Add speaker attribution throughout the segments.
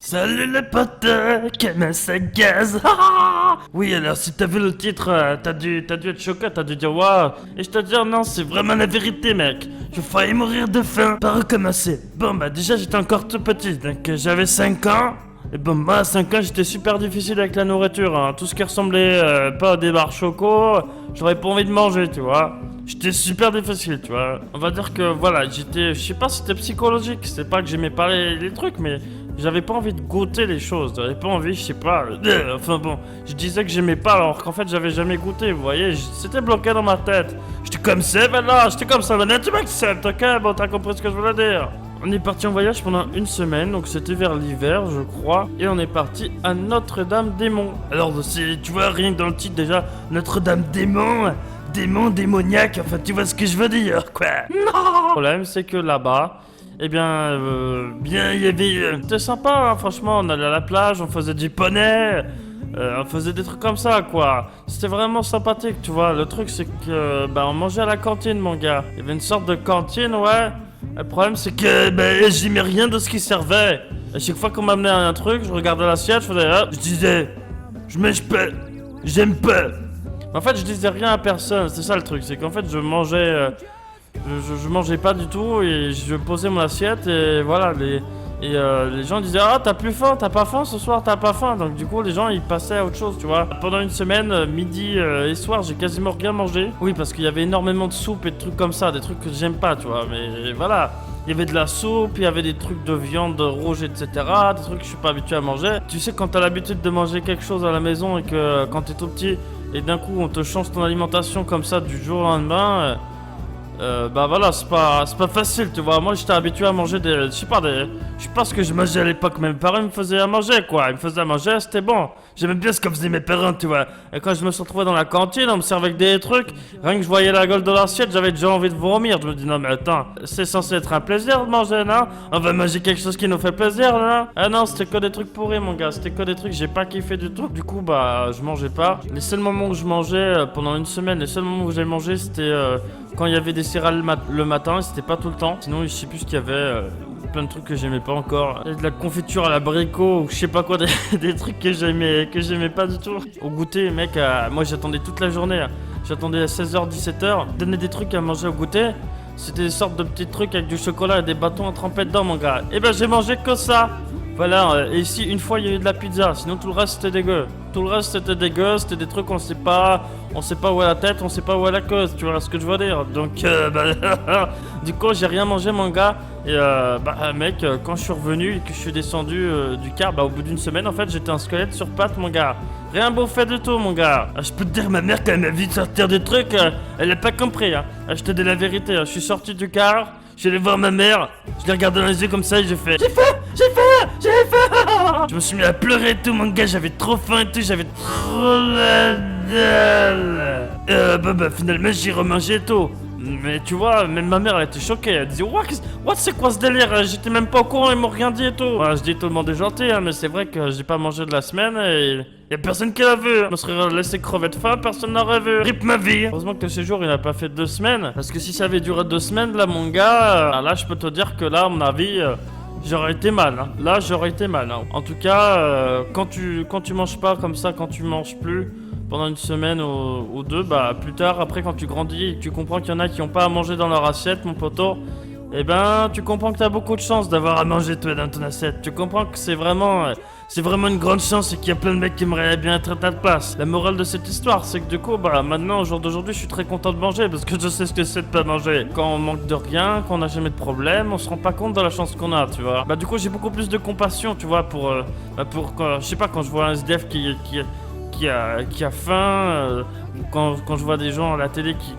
Speaker 1: Salut les potes, comment ça gaz? Oui, alors si t'as vu le titre, t'as dû être choqué, t'as dû dire waouh. Et je te dis non, c'est vraiment la vérité, mec. Je failli mourir de faim. Par recommencer. Bon, bah déjà j'étais encore tout petit, donc j'avais 5 ans. Et bon, moi à 5 ans j'étais super difficile avec la nourriture, hein. Tout ce qui ressemblait pas à des barres choco, j'aurais pas envie de manger, tu vois. J'étais super difficile, tu vois. On va dire que voilà, je sais pas si c'était psychologique, c'est pas que j'aimais pas les trucs, mais j'avais pas envie de goûter les choses, j'avais pas envie, je sais pas. Enfin bon, je disais que j'aimais pas alors qu'en fait j'avais jamais goûté, vous voyez, c'était bloqué dans ma tête. J'étais comme ça, voilà, j'étais comme ça, maintenant tu m'acceptes, ok? Bon, t'as compris ce que je voulais dire. On est parti en voyage pendant une semaine, donc c'était vers l'hiver, je crois, et on est parti à Notre-Dame-des-Monts. Alors, tu vois, rien que dans le titre déjà, Notre-Dame-des-Monts, démon, démoniaque, enfin, tu vois ce que je veux dire, quoi. Non. Le problème, c'est que là-bas, eh bien, il y avait... c'était sympa, hein, franchement, on allait à la plage, on faisait du poney, on faisait des trucs comme ça, quoi. C'était vraiment sympathique, tu vois. Le truc, c'est que, on mangeait à la cantine, mon gars. Il y avait une sorte de cantine, ouais. Le problème, c'est que, j'aimais rien de ce qui servait. À chaque fois qu'on m'amenait un truc, je regardais l'assiette, je faisais, je disais, je mange pas, j'aime pas. En fait, je disais rien à personne, c'est ça le truc, c'est qu'en fait, je mangeais... je mangeais pas du tout et je posais mon assiette et voilà, les gens disaient ah t'as plus faim, t'as pas faim ce soir, t'as pas faim. Donc du coup les gens ils passaient à autre chose, tu vois. Pendant une semaine, midi et soir, j'ai quasiment rien mangé. Oui, parce qu'il y avait énormément de soupe et de trucs comme ça, des trucs que j'aime pas, tu vois. Mais voilà, il y avait de la soupe, il y avait des trucs de viande rouge, etc. Des trucs que je suis pas habitué à manger. Tu sais, quand t'as l'habitude de manger quelque chose à la maison et que quand t'es tout petit et d'un coup on te change ton alimentation comme ça du jour au lendemain... voilà, c'est pas facile, tu vois. Moi, j'étais habitué à manger je sais pas ce que je mangeais à l'époque, mes parents me faisaient à manger, quoi. Ils me faisaient à manger, c'était bon. J'aimais bien ce que faisaient mes parents, tu vois. Et quand je me suis retrouvé dans la cantine, on me servait avec des trucs, rien que je voyais la gueule de l'assiette, j'avais déjà envie de vomir. Je me dis, non, mais attends, c'est censé être un plaisir de manger, non? On va manger quelque chose qui nous fait plaisir, non? Ah non, c'était que des trucs pourris, mon gars. C'était que des trucs, j'ai pas kiffé du tout. Du coup, je mangeais pas. Les seuls moments où je mangeais pendant une semaine, les seuls moments où j'ai mangé, c'était quand il y avait des céréales le matin, c'était pas tout le temps. Sinon, je sais plus ce qu'il y avait. Plein de trucs que j'aimais pas encore. De la confiture à l'abricot ou je sais pas quoi, des trucs que j'aimais pas du tout. Au goûter, mec, moi j'attendais toute la journée. J'attendais à 16h, 17h. Donner des trucs à manger au goûter. C'était des sortes de petits trucs avec du chocolat et des bâtons à tremper dedans, mon gars. Et j'ai mangé que ça. Voilà, et ici, une fois, il y a eu de la pizza. Sinon, tout le reste, c'était dégueu. Tout le reste, c'était dégueu. C'était des trucs, on sait pas où est la tête, on sait pas où est la cause. Tu vois ce que je veux dire? Donc, du coup, j'ai rien mangé, mon gars. Et, mec, quand je suis revenu et que je suis descendu du car, au bout d'une semaine, en fait, j'étais un squelette sur pattes, mon gars. Rien bouffé du tout, mon gars. Je peux te dire, ma mère, quand elle m'a vu sortir des trucs, elle a pas compris, hein. Je te dis la vérité, je suis sorti du car. Je suis allé voir ma mère, je l'ai regardé dans les yeux comme ça et j'ai fait j'ai faim. Je me suis mis à pleurer et tout, mon gars, j'avais trop faim et tout, j'avais trop la dalle. Finalement j'ai remangé et tout. Mais tu vois, même ma mère elle était choquée, elle disait what c'est quoi ce délire? J'étais même pas au courant, ils m'ont rien dit et tout. Voilà, je dis tout le monde est gentil, hein, mais c'est vrai que j'ai pas mangé de la semaine et y'a personne qui l'a vu. Je me serais laissé crever de faim, personne n'aurait vu. Rip ma vie. Heureusement que le séjour il a pas fait 2 semaines, parce que si ça avait duré 2 semaines, là mon gars, là je peux te dire que là à mon avis... j'aurais été mal, hein. Là j'aurais été mal, hein. En tout cas, quand tu manges pas comme ça, quand tu manges plus pendant une semaine ou deux, plus tard, après quand tu grandis et que tu comprends qu'il y en a qui ont pas à manger dans leur assiette, mon poteau, tu comprends que t'as beaucoup de chance d'avoir à manger toi dans ton assiette. Tu comprends que c'est vraiment une grande chance et qu'il y a plein de mecs qui aimeraient bien être à ta place. La morale de cette histoire, c'est que du coup, maintenant, au jour d'aujourd'hui, je suis très content de manger parce que je sais ce que c'est de pas manger. Quand on manque de rien, quand on n'a jamais de problème, on se rend pas compte de la chance qu'on a, tu vois. Du coup, j'ai beaucoup plus de compassion, tu vois, pour quand, je sais pas, quand je vois un SDF qui a faim, ou quand je vois des gens à la télé qui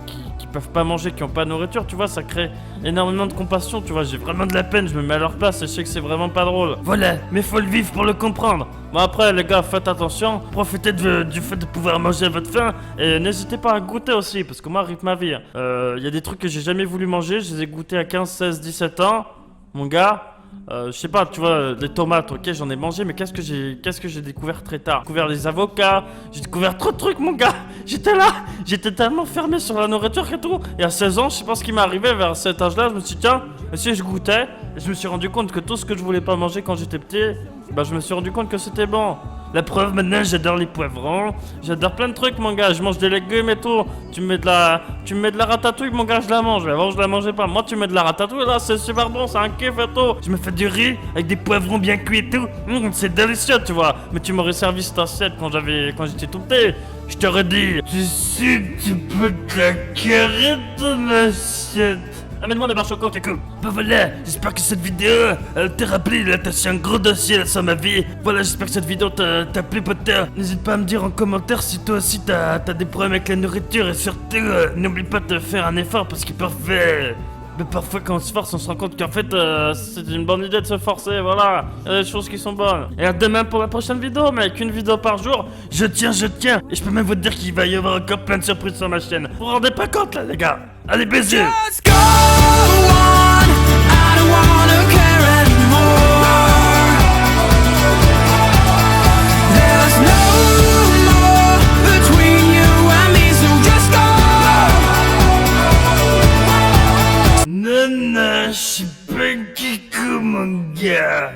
Speaker 1: peuvent pas manger, qui ont pas de nourriture, tu vois, ça crée énormément de compassion, tu vois, j'ai vraiment de la peine, je me mets à leur place et je sais que c'est vraiment pas drôle. Voilà, mais faut le vivre pour le comprendre. Bon après les gars, faites attention, profitez du fait de pouvoir manger à votre faim et n'hésitez pas à goûter aussi, parce que moi, rythme ma vie. Y a des trucs que j'ai jamais voulu manger, je les ai goûtés à 15, 16, 17 ans, mon gars. Je sais pas, tu vois, les tomates, ok, j'en ai mangé, mais qu'est-ce que j'ai découvert très tard? J'ai découvert les avocats, j'ai découvert trop de trucs, mon gars. J'étais tellement fermé sur la nourriture et tout. Et à 16 ans, je sais pas ce qui m'est arrivé vers cet âge-là, je me suis dit, tiens, si je goûtais, et je me suis rendu compte que tout ce que je voulais pas manger quand j'étais petit, Bah je me suis rendu compte que c'était bon. La preuve, maintenant j'adore les poivrons, j'adore plein de trucs mon gars, je mange des légumes et tout. Tu me mets de la ratatouille mon gars, je la mange, avant je la mangeais pas. Moi tu mets de la ratatouille là, c'est super bon, c'est un kiff et tout. Je me fais du riz avec des poivrons bien cuits et tout. C'est délicieux tu vois. Mais tu m'aurais servi cette assiette quand j'étais tout petit. Je t'aurais dit, tu sais, tu peux te la carrer ton assiette. Amène-moi des barres choco, t'es cool. Bah voilà, j'espère que cette vidéo t'a rappelé l'attaché un gros dossier sur ma vie. Voilà, j'espère que cette vidéo t'a plu, poteur. N'hésite pas à me dire en commentaire si toi aussi t'as des problèmes avec la nourriture. Et surtout, n'oublie pas de faire un effort parce que parfois quand on se force, on se rend compte qu'en fait c'est une bonne idée de se forcer, voilà. Il y a des choses qui sont bonnes. Et à demain pour la prochaine vidéo, mec, une vidéo par jour. Je tiens. Et je peux même vous dire qu'il va y avoir encore plein de surprises sur ma chaîne. Vous vous rendez pas compte là, les gars? Allez, bisous!
Speaker 2: Just go on, I don't wanna care anymore. There's no more between you and me, so just go.
Speaker 1: Non, je suis pas Kikou, mon gars.